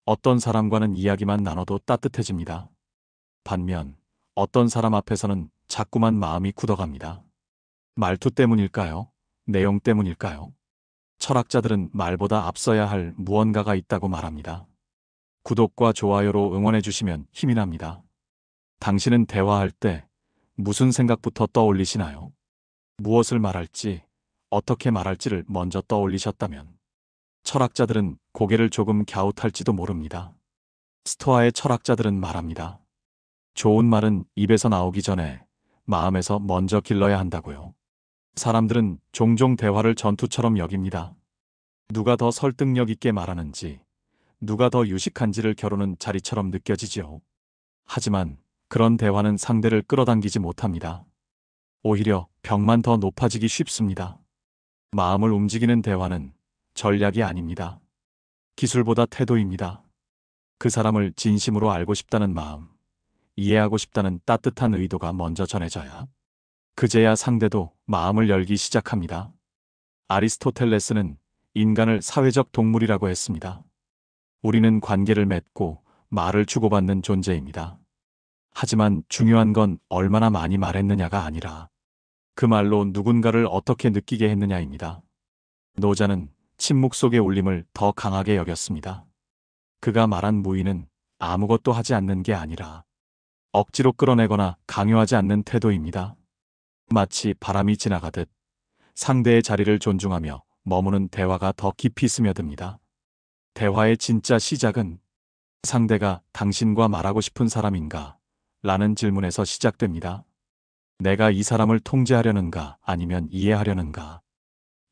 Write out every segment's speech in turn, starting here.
어떤 사람과는 이야기만 나눠도 따뜻해집니다. 반면 어떤 사람 앞에서는 자꾸만 마음이 굳어갑니다. 말투 때문일까요? 내용 때문일까요? 철학자들은 말보다 앞서야 할 무언가가 있다고 말합니다. 구독과 좋아요로 응원해 주시면 힘이 납니다. 당신은 대화할 때 무슨 생각부터 떠올리시나요? 무엇을 말할지, 어떻게 말할지를 먼저 떠올리셨다면 철학자들은 고개를 조금 갸웃할지도 모릅니다. 스토아의 철학자들은 말합니다. 좋은 말은 입에서 나오기 전에 마음에서 먼저 길러야 한다고요. 사람들은 종종 대화를 전투처럼 여깁니다. 누가 더 설득력 있게 말하는지, 누가 더 유식한지를 겨루는 자리처럼 느껴지지요. 하지만 그런 대화는 상대를 끌어당기지 못합니다. 오히려 벽만 더 높아지기 쉽습니다. 마음을 움직이는 대화는 전략이 아닙니다. 기술보다 태도입니다. 그 사람을 진심으로 알고 싶다는 마음, 이해하고 싶다는 따뜻한 의도가 먼저 전해져야 그제야 상대도 마음을 열기 시작합니다. 아리스토텔레스는 인간을 사회적 동물이라고 했습니다. 우리는 관계를 맺고 말을 주고받는 존재입니다. 하지만 중요한 건 얼마나 많이 말했느냐가 아니라 그 말로 누군가를 어떻게 느끼게 했느냐입니다. 노자는 침묵 속의 울림을 더 강하게 여겼습니다. 그가 말한 무의는 아무것도 하지 않는 게 아니라 억지로 끌어내거나 강요하지 않는 태도입니다. 마치 바람이 지나가듯 상대의 자리를 존중하며 머무는 대화가 더 깊이 스며듭니다. 대화의 진짜 시작은 상대가 당신과 말하고 싶은 사람인가? 라는 질문에서 시작됩니다. 내가 이 사람을 통제하려는가 아니면 이해하려는가?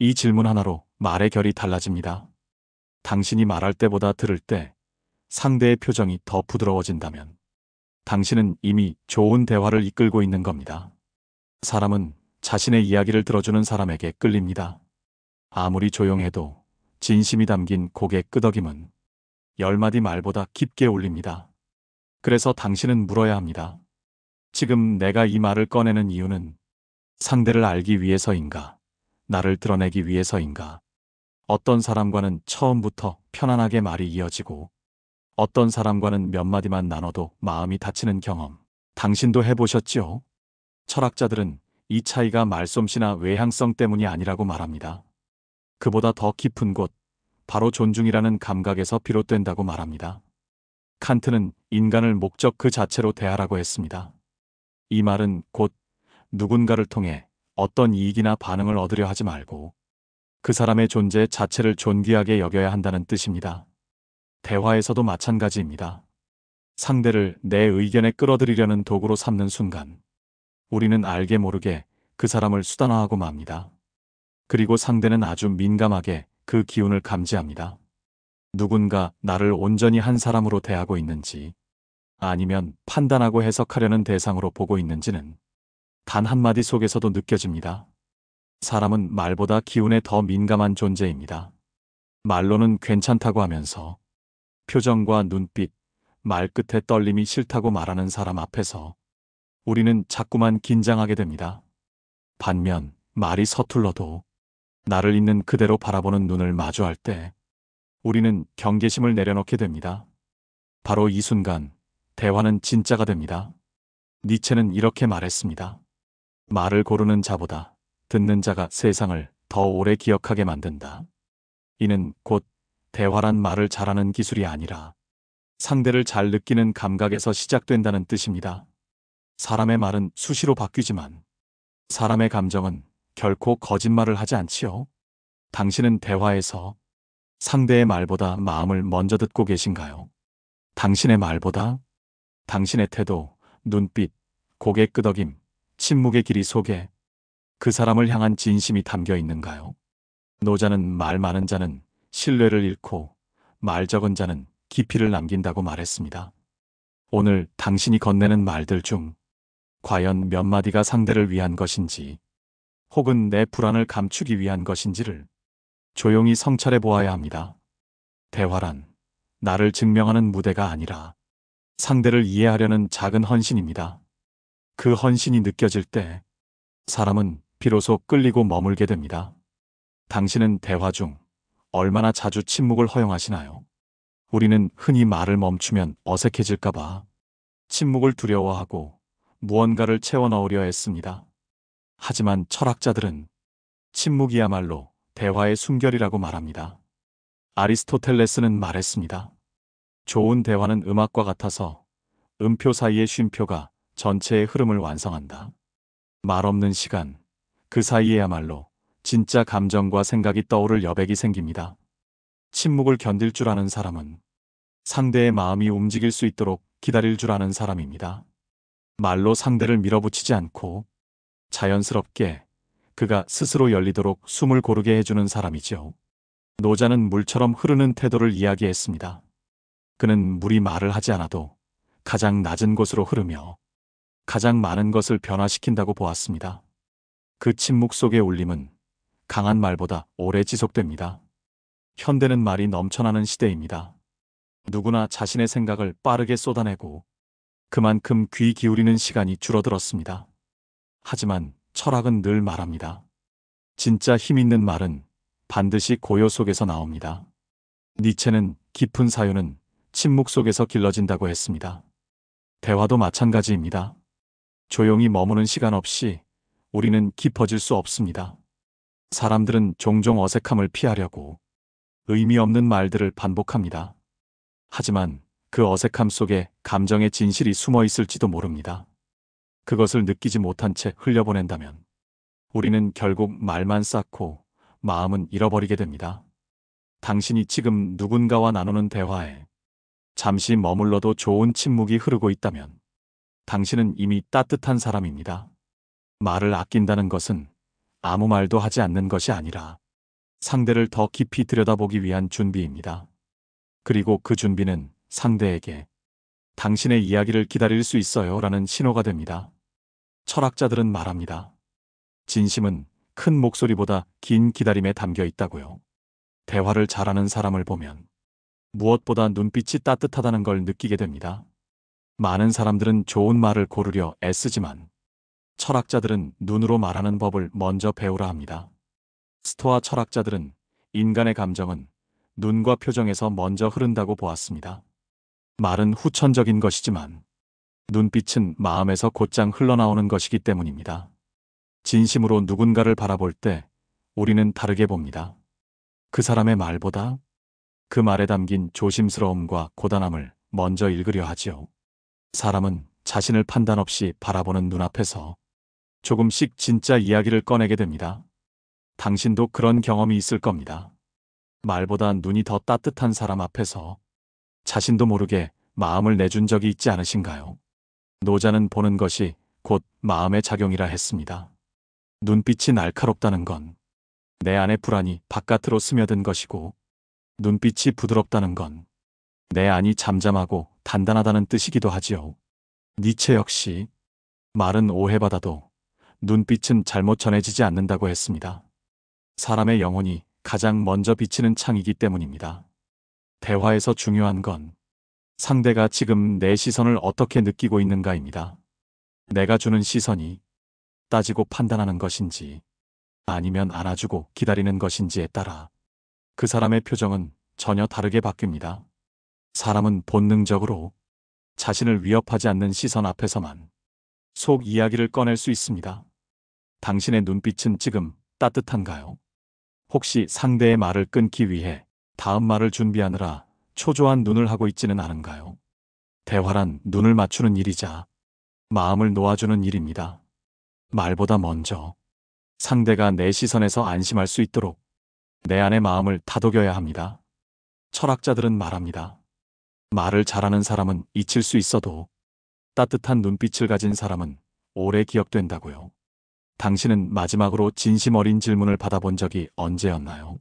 이 질문 하나로 말의 결이 달라집니다. 당신이 말할 때보다 들을 때 상대의 표정이 더 부드러워진다면 당신은 이미 좋은 대화를 이끌고 있는 겁니다. 사람은 자신의 이야기를 들어주는 사람에게 끌립니다. 아무리 조용해도 진심이 담긴 고개 끄덕임은 10마디 말보다 깊게 울립니다. 그래서 당신은 물어야 합니다. 지금 내가 이 말을 꺼내는 이유는 상대를 알기 위해서인가? 나를 드러내기 위해서인가? 어떤 사람과는 처음부터 편안하게 말이 이어지고 어떤 사람과는 몇 마디만 나눠도 마음이 다치는 경험. 당신도 해보셨지요? 철학자들은 이 차이가 말솜씨나 외향성 때문이 아니라고 말합니다. 그보다 더 깊은 곳, 바로 존중이라는 감각에서 비롯된다고 말합니다. 칸트는 인간을 목적 그 자체로 대하라고 했습니다. 이 말은 곧 누군가를 통해 어떤 이익이나 반응을 얻으려 하지 말고 그 사람의 존재 자체를 존귀하게 여겨야 한다는 뜻입니다. 대화에서도 마찬가지입니다. 상대를 내 의견에 끌어들이려는 도구로 삼는 순간 우리는 알게 모르게 그 사람을 수단화하고 맙니다. 그리고 상대는 아주 민감하게 그 기운을 감지합니다. 누군가 나를 온전히 한 사람으로 대하고 있는지 아니면 판단하고 해석하려는 대상으로 보고 있는지는 단 한마디 속에서도 느껴집니다. 사람은 말보다 기운에 더 민감한 존재입니다. 말로는 괜찮다고 하면서 표정과 눈빛, 말끝의 떨림이 싫다고 말하는 사람 앞에서 우리는 자꾸만 긴장하게 됩니다. 반면 말이 서툴러도 나를 있는 그대로 바라보는 눈을 마주할 때 우리는 경계심을 내려놓게 됩니다. 바로 이 순간 대화는 진짜가 됩니다. 니체는 이렇게 말했습니다. 말을 고르는 자보다 듣는 자가 세상을 더 오래 기억하게 만든다. 이는 곧 대화란 말을 잘하는 기술이 아니라 상대를 잘 느끼는 감각에서 시작된다는 뜻입니다. 사람의 말은 수시로 바뀌지만 사람의 감정은 결코 거짓말을 하지 않지요. 당신은 대화에서 상대의 말보다 마음을 먼저 듣고 계신가요? 당신의 말보다 당신의 태도, 눈빛, 고개 끄덕임, 침묵의 길이 속에 그 사람을 향한 진심이 담겨 있는가요? 노자는 말 많은 자는 신뢰를 잃고 말 적은 자는 깊이를 남긴다고 말했습니다. 오늘 당신이 건네는 말들 중 과연 몇 마디가 상대를 위한 것인지 혹은 내 불안을 감추기 위한 것인지를 조용히 성찰해 보아야 합니다. 대화란 나를 증명하는 무대가 아니라 상대를 이해하려는 작은 헌신입니다. 그 헌신이 느껴질 때 사람은 비로소 끌리고 머물게 됩니다. 당신은 대화 중 얼마나 자주 침묵을 허용하시나요? 우리는 흔히 말을 멈추면 어색해질까봐 침묵을 두려워하고 무언가를 채워 넣으려 했습니다. 하지만 철학자들은 침묵이야말로 대화의 숨결이라고 말합니다. 아리스토텔레스는 말했습니다. 좋은 대화는 음악과 같아서 음표 사이의 쉼표가 전체의 흐름을 완성한다. 말 없는 시간, 그 사이에야말로 진짜 감정과 생각이 떠오를 여백이 생깁니다. 침묵을 견딜 줄 아는 사람은 상대의 마음이 움직일 수 있도록 기다릴 줄 아는 사람입니다. 말로 상대를 밀어붙이지 않고 자연스럽게 그가 스스로 열리도록 숨을 고르게 해주는 사람이지요. 노자는 물처럼 흐르는 태도를 이야기했습니다. 그는 물이 말을 하지 않아도 가장 낮은 곳으로 흐르며 가장 많은 것을 변화시킨다고 보았습니다. 그 침묵 속의 울림은 강한 말보다 오래 지속됩니다. 현대는 말이 넘쳐나는 시대입니다. 누구나 자신의 생각을 빠르게 쏟아내고 그만큼 귀 기울이는 시간이 줄어들었습니다. 하지만 철학은 늘 말합니다. 진짜 힘 있는 말은 반드시 고요 속에서 나옵니다. 니체는 깊은 사유는 침묵 속에서 길러진다고 했습니다. 대화도 마찬가지입니다. 조용히 머무는 시간 없이 우리는 깊어질 수 없습니다. 사람들은 종종 어색함을 피하려고 의미 없는 말들을 반복합니다. 하지만 그 어색함 속에 감정의 진실이 숨어 있을지도 모릅니다. 그것을 느끼지 못한 채 흘려보낸다면 우리는 결국 말만 쌓고 마음은 잃어버리게 됩니다. 당신이 지금 누군가와 나누는 대화에 잠시 머물러도 좋은 침묵이 흐르고 있다면 당신은 이미 따뜻한 사람입니다. 말을 아낀다는 것은 아무 말도 하지 않는 것이 아니라 상대를 더 깊이 들여다보기 위한 준비입니다. 그리고 그 준비는 상대에게 당신의 이야기를 기다릴 수 있어요 라는 신호가 됩니다. 철학자들은 말합니다. 진심은 큰 목소리보다 긴 기다림에 담겨 있다고요. 대화를 잘하는 사람을 보면 무엇보다 눈빛이 따뜻하다는 걸 느끼게 됩니다. 많은 사람들은 좋은 말을 고르려 애쓰지만 철학자들은 눈으로 말하는 법을 먼저 배우라 합니다. 스토아 철학자들은 인간의 감정은 눈과 표정에서 먼저 흐른다고 보았습니다. 말은 후천적인 것이지만 눈빛은 마음에서 곧장 흘러나오는 것이기 때문입니다. 진심으로 누군가를 바라볼 때 우리는 다르게 봅니다. 그 사람의 말보다 그 말에 담긴 조심스러움과 고단함을 먼저 읽으려 하지요. 사람은 자신을 판단 없이 바라보는 눈앞에서 조금씩 진짜 이야기를 꺼내게 됩니다. 당신도 그런 경험이 있을 겁니다. 말보다 눈이 더 따뜻한 사람 앞에서 자신도 모르게 마음을 내준 적이 있지 않으신가요? 노자는 보는 것이 곧 마음의 작용이라 했습니다. 눈빛이 날카롭다는 건 내 안의 불안이 바깥으로 스며든 것이고 눈빛이 부드럽다는 건 내 안이 잠잠하고 단단하다는 뜻이기도 하지요. 니체 역시 말은 오해받아도 눈빛은 잘못 전해지지 않는다고 했습니다. 사람의 영혼이 가장 먼저 비치는 창이기 때문입니다. 대화에서 중요한 건 상대가 지금 내 시선을 어떻게 느끼고 있는가입니다. 내가 주는 시선이 따지고 판단하는 것인지 아니면 안아주고 기다리는 것인지에 따라 그 사람의 표정은 전혀 다르게 바뀝니다. 사람은 본능적으로 자신을 위협하지 않는 시선 앞에서만 속 이야기를 꺼낼 수 있습니다. 당신의 눈빛은 지금 따뜻한가요? 혹시 상대의 말을 끊기 위해 다음 말을 준비하느라 초조한 눈을 하고 있지는 않은가요? 대화란 눈을 맞추는 일이자 마음을 놓아주는 일입니다. 말보다 먼저 상대가 내 시선에서 안심할 수 있도록 내 안의 마음을 다독여야 합니다. 철학자들은 말합니다. 말을 잘하는 사람은 잊힐 수 있어도 따뜻한 눈빛을 가진 사람은 오래 기억된다고요. 당신은 마지막으로 진심 어린 질문을 받아본 적이 언제였나요?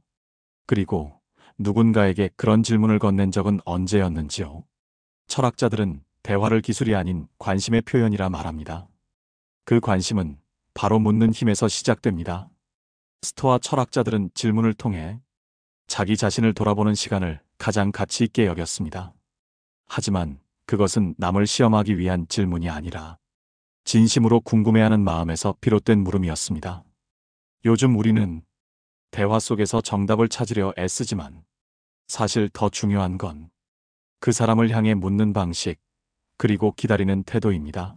그리고 누군가에게 그런 질문을 건넨 적은 언제였는지요? 철학자들은 대화를 기술이 아닌 관심의 표현이라 말합니다. 그 관심은 바로 묻는 힘에서 시작됩니다. 스토아 철학자들은 질문을 통해 자기 자신을 돌아보는 시간을 가장 가치 있게 여겼습니다. 하지만 그것은 남을 시험하기 위한 질문이 아니라 진심으로 궁금해하는 마음에서 비롯된 물음이었습니다. 요즘 우리는 대화 속에서 정답을 찾으려 애쓰지만 사실 더 중요한 건 그 사람을 향해 묻는 방식, 그리고 기다리는 태도입니다.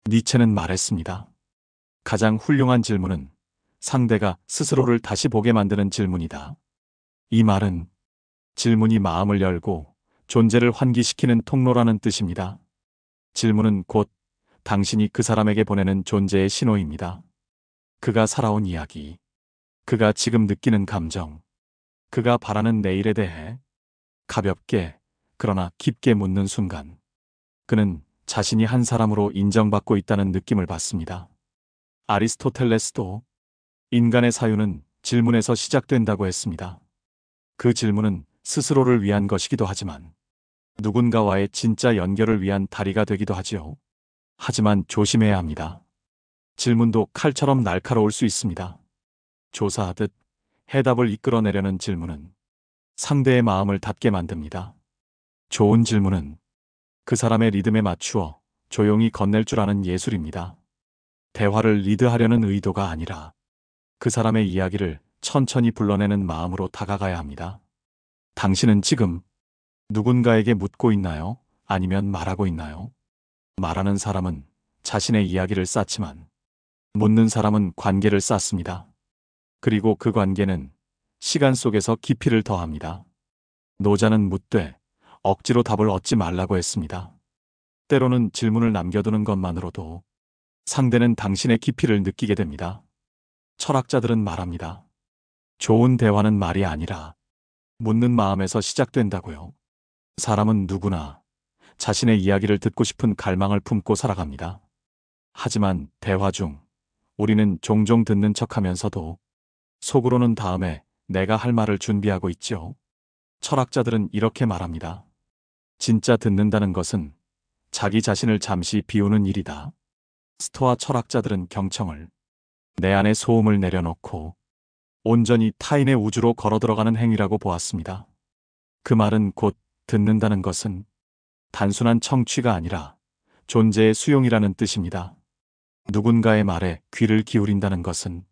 니체는 말했습니다. 가장 훌륭한 질문은 상대가 스스로를 다시 보게 만드는 질문이다. 이 말은 질문이 마음을 열고 존재를 환기시키는 통로라는 뜻입니다. 질문은 곧 당신이 그 사람에게 보내는 존재의 신호입니다. 그가 살아온 이야기, 그가 지금 느끼는 감정, 그가 바라는 내일에 대해 가볍게 그러나 깊게 묻는 순간 그는 자신이 한 사람으로 인정받고 있다는 느낌을 받습니다. 아리스토텔레스도 인간의 사유는 질문에서 시작된다고 했습니다. 그 질문은 스스로를 위한 것이기도 하지만 누군가와의 진짜 연결을 위한 다리가 되기도 하지요. 하지만 조심해야 합니다. 질문도 칼처럼 날카로울 수 있습니다. 조사하듯 해답을 이끌어내려는 질문은 상대의 마음을 닫게 만듭니다. 좋은 질문은 그 사람의 리듬에 맞추어 조용히 건넬 줄 아는 예술입니다. 대화를 리드하려는 의도가 아니라 그 사람의 이야기를 천천히 불러내는 마음으로 다가가야 합니다. 당신은 지금 누군가에게 묻고 있나요? 아니면 말하고 있나요? 말하는 사람은 자신의 이야기를 쌓지만 묻는 사람은 관계를 쌓습니다. 그리고 그 관계는 시간 속에서 깊이를 더합니다. 노자는 묻되 억지로 답을 얻지 말라고 했습니다. 때로는 질문을 남겨두는 것만으로도 상대는 당신의 깊이를 느끼게 됩니다. 철학자들은 말합니다. 좋은 대화는 말이 아니라 묻는 마음에서 시작된다고요. 사람은 누구나 자신의 이야기를 듣고 싶은 갈망을 품고 살아갑니다. 하지만 대화 중 우리는 종종 듣는 척하면서도 속으로는 다음에 내가 할 말을 준비하고 있죠. 철학자들은 이렇게 말합니다. 진짜 듣는다는 것은 자기 자신을 잠시 비우는 일이다. 스토아 철학자들은 경청을, 내 안의 소음을 내려놓고 온전히 타인의 우주로 걸어들어가는 행위라고 보았습니다. 그 말은 곧 듣는다는 것은 단순한 청취가 아니라 존재의 수용이라는 뜻입니다. 누군가의 말에 귀를 기울인다는 것은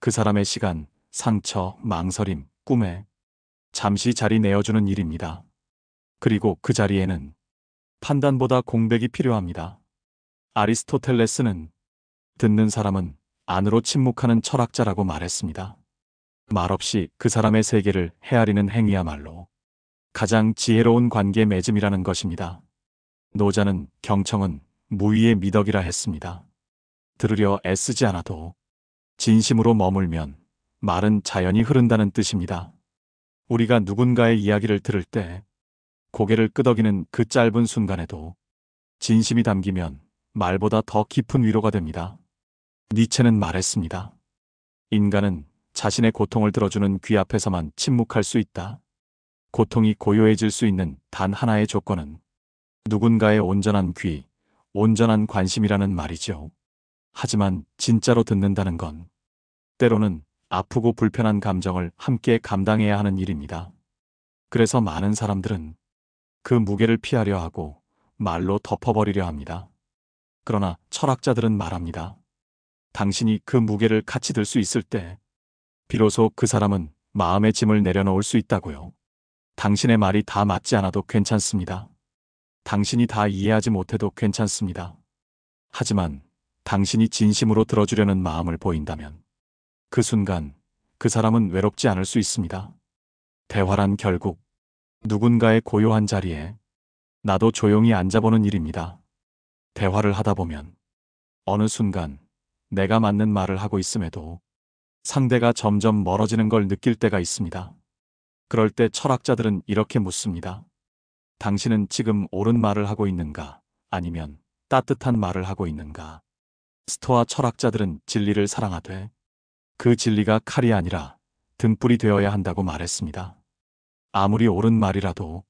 그 사람의 시간, 상처, 망설임, 꿈에 잠시 자리 내어주는 일입니다. 그리고 그 자리에는 판단보다 공백이 필요합니다. 아리스토텔레스는 듣는 사람은 안으로 침묵하는 철학자라고 말했습니다. 말없이 그 사람의 세계를 헤아리는 행위야말로 가장 지혜로운 관계 맺음이라는 것입니다. 노자는 경청은 무의의 미덕이라 했습니다. 들으려 애쓰지 않아도 진심으로 머물면 말은 자연히 흐른다는 뜻입니다. 우리가 누군가의 이야기를 들을 때 고개를 끄덕이는 그 짧은 순간에도 진심이 담기면 말보다 더 깊은 위로가 됩니다. 니체는 말했습니다. 인간은 자신의 고통을 들어주는 귀 앞에서만 침묵할 수 있다. 고통이 고요해질 수 있는 단 하나의 조건은 누군가의 온전한 귀, 온전한 관심이라는 말이죠. 하지만 진짜로 듣는다는 건 때로는 아프고 불편한 감정을 함께 감당해야 하는 일입니다. 그래서 많은 사람들은 그 무게를 피하려 하고 말로 덮어버리려 합니다. 그러나 철학자들은 말합니다. 당신이 그 무게를 같이 들 수 있을 때 비로소 그 사람은 마음의 짐을 내려놓을 수 있다고요. 당신의 말이 다 맞지 않아도 괜찮습니다. 당신이 다 이해하지 못해도 괜찮습니다. 하지만 당신이 진심으로 들어주려는 마음을 보인다면 그 순간 그 사람은 외롭지 않을 수 있습니다. 대화란 결국 누군가의 고요한 자리에 나도 조용히 앉아보는 일입니다. 대화를 하다 보면 어느 순간 내가 맞는 말을 하고 있음에도 상대가 점점 멀어지는 걸 느낄 때가 있습니다. 그럴 때 철학자들은 이렇게 묻습니다. 당신은 지금 옳은 말을 하고 있는가? 아니면 따뜻한 말을 하고 있는가? 스토아 철학자들은 진리를 사랑하되 그 진리가 칼이 아니라 등불이 되어야 한다고 말했습니다. 아무리 옳은 말이라도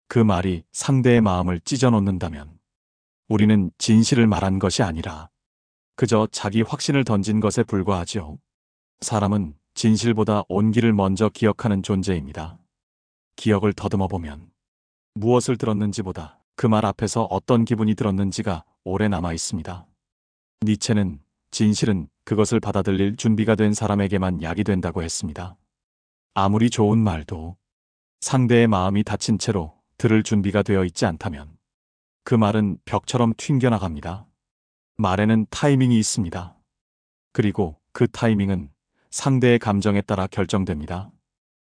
그 말이 상대의 마음을 찢어놓는다면 우리는 진실을 말한 것이 아니라 그저 자기 확신을 던진 것에 불과하지요. 사람은 진실보다 온기를 먼저 기억하는 존재입니다. 기억을 더듬어 보면 무엇을 들었는지보다 그 말 앞에서 어떤 기분이 들었는지가 오래 남아 있습니다. 니체는 진실은 그것을 받아들일 준비가 된 사람에게만 약이 된다고 했습니다. 아무리 좋은 말도 상대의 마음이 닫힌 채로 들을 준비가 되어 있지 않다면 그 말은 벽처럼 튕겨나갑니다. 말에는 타이밍이 있습니다. 그리고 그 타이밍은 상대의 감정에 따라 결정됩니다.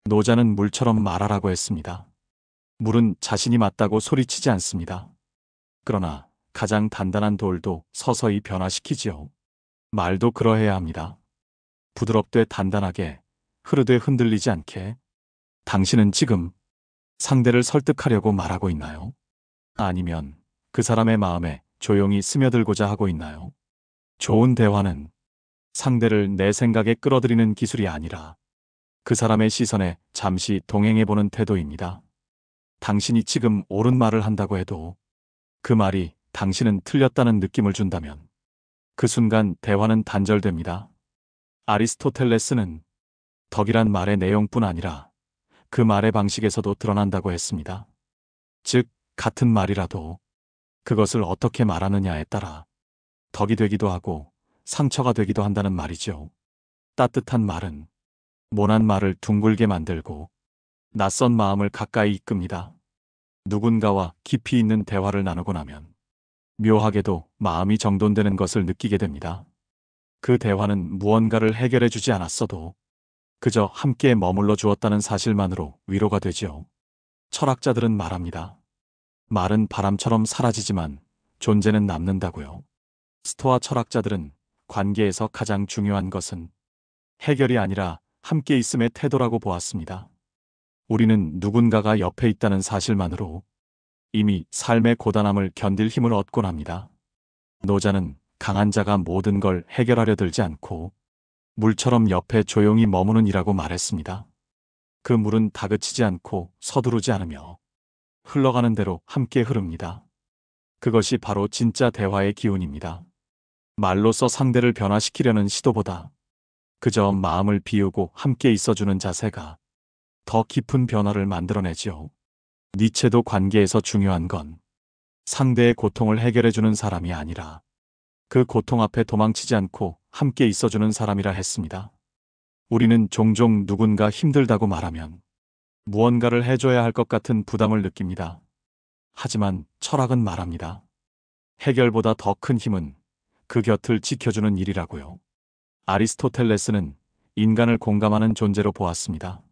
노자는 물처럼 말하라고 했습니다. 물은 자신이 맞다고 소리치지 않습니다. 그러나 가장 단단한 돌도 서서히 변화시키지요. 말도 그러해야 합니다. 부드럽되 단단하게, 흐르되 흔들리지 않게. 당신은 지금 상대를 설득하려고 말하고 있나요? 아니면 그 사람의 마음에 조용히 스며들고자 하고 있나요? 좋은 대화는 상대를 내 생각에 끌어들이는 기술이 아니라 그 사람의 시선에 잠시 동행해보는 태도입니다. 당신이 지금 옳은 말을 한다고 해도 그 말이 당신은 틀렸다는 느낌을 준다면 그 순간 대화는 단절됩니다. 아리스토텔레스는 덕이란 말의 내용뿐 아니라 그 말의 방식에서도 드러난다고 했습니다. 즉, 같은 말이라도 그것을 어떻게 말하느냐에 따라 덕이 되기도 하고 상처가 되기도 한다는 말이죠. 따뜻한 말은 모난 말을 둥글게 만들고 낯선 마음을 가까이 이끕니다. 누군가와 깊이 있는 대화를 나누고 나면 묘하게도 마음이 정돈되는 것을 느끼게 됩니다. 그 대화는 무언가를 해결해 주지 않았어도 그저 함께 머물러 주었다는 사실만으로 위로가 되지요. 철학자들은 말합니다. 말은 바람처럼 사라지지만 존재는 남는다고요. 스토아 철학자들은 관계에서 가장 중요한 것은 해결이 아니라 함께 있음의 태도라고 보았습니다. 우리는 누군가가 옆에 있다는 사실만으로 이미 삶의 고단함을 견딜 힘을 얻곤 합니다. 노자는 강한 자가 모든 걸 해결하려 들지 않고 물처럼 옆에 조용히 머무는 이라고 말했습니다. 그 물은 다그치지 않고 서두르지 않으며 흘러가는 대로 함께 흐릅니다. 그것이 바로 진짜 대화의 기운입니다. 말로써 상대를 변화시키려는 시도보다 그저 마음을 비우고 함께 있어주는 자세가 더 깊은 변화를 만들어내지요. 니체도 관계에서 중요한 건 상대의 고통을 해결해주는 사람이 아니라 그 고통 앞에 도망치지 않고 함께 있어주는 사람이라 했습니다. 우리는 종종 누군가 힘들다고 말하면 무언가를 해줘야 할 것 같은 부담을 느낍니다. 하지만 철학은 말합니다. 해결보다 더 큰 힘은 그 곁을 지켜주는 일이라고요. 아리스토텔레스는 인간을 공감하는 존재로 보았습니다.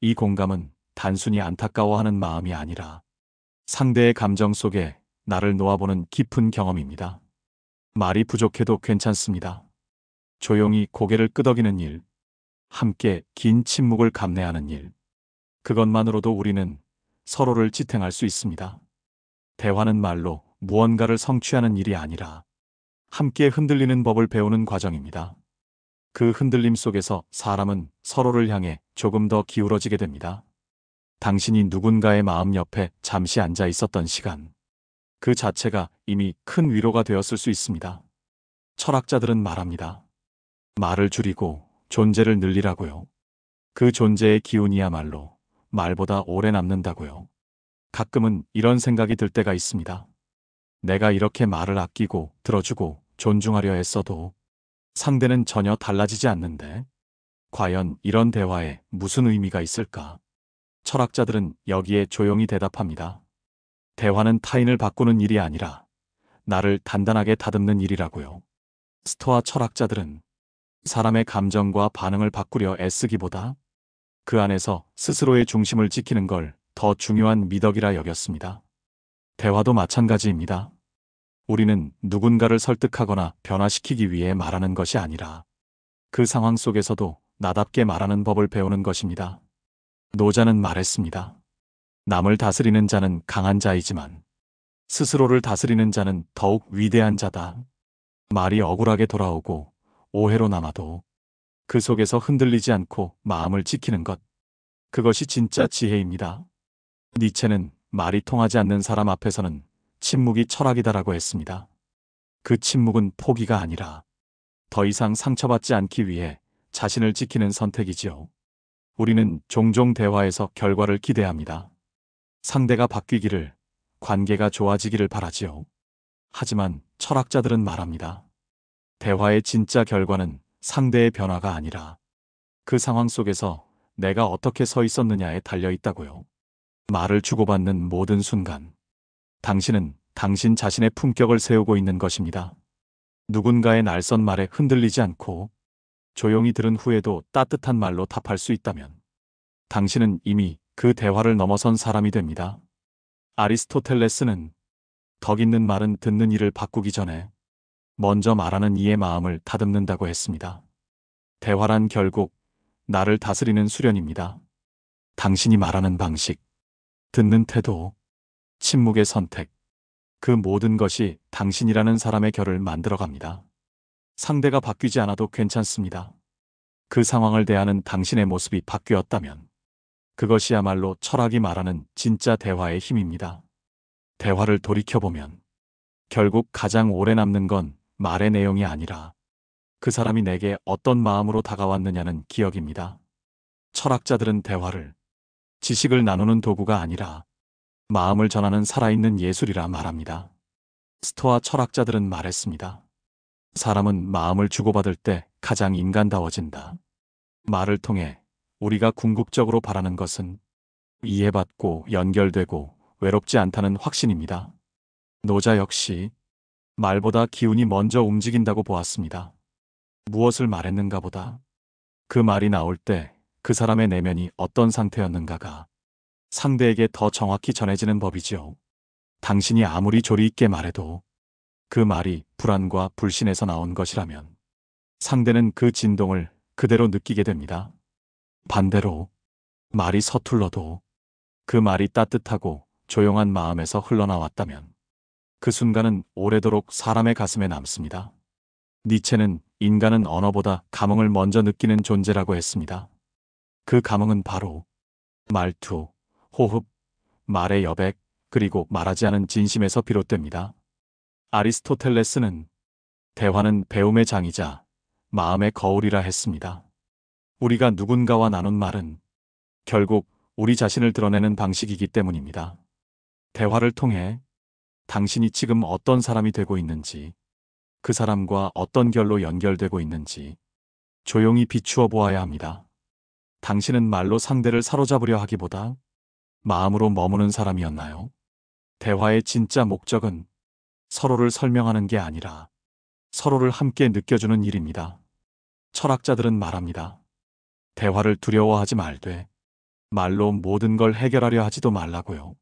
이 공감은 단순히 안타까워하는 마음이 아니라 상대의 감정 속에 나를 놓아보는 깊은 경험입니다. 말이 부족해도 괜찮습니다. 조용히 고개를 끄덕이는 일, 함께 긴 침묵을 감내하는 일, 그것만으로도 우리는 서로를 지탱할 수 있습니다. 대화는 말로 무언가를 성취하는 일이 아니라 함께 흔들리는 법을 배우는 과정입니다. 그 흔들림 속에서 사람은 서로를 향해 조금 더 기울어지게 됩니다. 당신이 누군가의 마음 옆에 잠시 앉아 있었던 시간, 그 자체가 이미 큰 위로가 되었을 수 있습니다. 철학자들은 말합니다. 말을 줄이고 존재를 늘리라고요. 그 존재의 기운이야말로 말보다 오래 남는다고요. 가끔은 이런 생각이 들 때가 있습니다. 내가 이렇게 말을 아끼고 들어주고 존중하려 했어도 상대는 전혀 달라지지 않는데 과연 이런 대화에 무슨 의미가 있을까? 철학자들은 여기에 조용히 대답합니다. 대화는 타인을 바꾸는 일이 아니라 나를 단단하게 다듬는 일이라고요. 스토아 철학자들은 사람의 감정과 반응을 바꾸려 애쓰기보다 그 안에서 스스로의 중심을 지키는 걸 더 중요한 미덕이라 여겼습니다. 대화도 마찬가지입니다. 우리는 누군가를 설득하거나 변화시키기 위해 말하는 것이 아니라 그 상황 속에서도 나답게 말하는 법을 배우는 것입니다. 노자는 말했습니다. 남을 다스리는 자는 강한 자이지만 스스로를 다스리는 자는 더욱 위대한 자다. 말이 억울하게 돌아오고 오해로 남아도 그 속에서 흔들리지 않고 마음을 지키는 것, 그것이 진짜 지혜입니다. 니체는 말이 통하지 않는 사람 앞에서는 침묵이 철학이다라고 했습니다. 그 침묵은 포기가 아니라 더 이상 상처받지 않기 위해 자신을 지키는 선택이지요. 우리는 종종 대화에서 결과를 기대합니다. 상대가 바뀌기를, 관계가 좋아지기를 바라지요. 하지만 철학자들은 말합니다. 대화의 진짜 결과는 상대의 변화가 아니라 그 상황 속에서 내가 어떻게 서 있었느냐에 달려 있다고요. 말을 주고받는 모든 순간, 당신은 당신 자신의 품격을 세우고 있는 것입니다. 누군가의 날선 말에 흔들리지 않고 조용히 들은 후에도 따뜻한 말로 답할 수 있다면 당신은 이미 그 대화를 넘어선 사람이 됩니다. 아리스토텔레스는 덕 있는 말은 듣는 이를 바꾸기 전에 먼저 말하는 이의 마음을 다듬는다고 했습니다. 대화란 결국 나를 다스리는 수련입니다. 당신이 말하는 방식, 듣는 태도, 침묵의 선택, 그 모든 것이 당신이라는 사람의 결을 만들어갑니다. 상대가 바뀌지 않아도 괜찮습니다. 그 상황을 대하는 당신의 모습이 바뀌었다면 그것이야말로 철학이 말하는 진짜 대화의 힘입니다. 대화를 돌이켜보면 결국 가장 오래 남는 건 말의 내용이 아니라 그 사람이 내게 어떤 마음으로 다가왔느냐는 기억입니다. 철학자들은 대화를 지식을 나누는 도구가 아니라 마음을 전하는 살아있는 예술이라 말합니다. 스토아 철학자들은 말했습니다. 사람은 마음을 주고받을 때 가장 인간다워진다. 말을 통해 우리가 궁극적으로 바라는 것은 이해받고 연결되고 외롭지 않다는 확신입니다. 노자 역시 말보다 기운이 먼저 움직인다고 보았습니다. 무엇을 말했는가 보다 그 말이 나올 때 그 사람의 내면이 어떤 상태였는가가 상대에게 더 정확히 전해지는 법이지요. 당신이 아무리 조리 있게 말해도 그 말이 불안과 불신에서 나온 것이라면 상대는 그 진동을 그대로 느끼게 됩니다. 반대로 말이 서툴러도 그 말이 따뜻하고 조용한 마음에서 흘러나왔다면 그 순간은 오래도록 사람의 가슴에 남습니다. 니체는 인간은 언어보다 감흥을 먼저 느끼는 존재라고 했습니다. 그 감흥은 바로 말투, 호흡, 말의 여백, 그리고 말하지 않은 진심에서 비롯됩니다. 아리스토텔레스는 대화는 배움의 장이자 마음의 거울이라 했습니다. 우리가 누군가와 나눈 말은 결국 우리 자신을 드러내는 방식이기 때문입니다. 대화를 통해 당신이 지금 어떤 사람이 되고 있는지, 그 사람과 어떤 결로 연결되고 있는지 조용히 비추어 보아야 합니다. 당신은 말로 상대를 사로잡으려 하기보다 마음으로 머무는 사람이었나요? 대화의 진짜 목적은 서로를 설명하는 게 아니라 서로를 함께 느껴주는 일입니다. 철학자들은 말합니다. 대화를 두려워하지 말되 말로 모든 걸 해결하려 하지도 말라고요.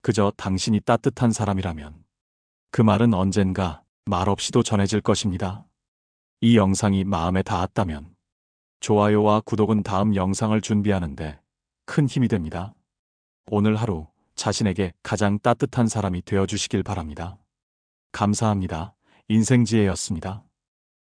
그저 당신이 따뜻한 사람이라면 그 말은 언젠가 말없이도 전해질 것입니다. 이 영상이 마음에 닿았다면 좋아요와 구독은 다음 영상을 준비하는데 큰 힘이 됩니다. 오늘 하루 자신에게 가장 따뜻한 사람이 되어주시길 바랍니다. 감사합니다. 인생지혜였습니다.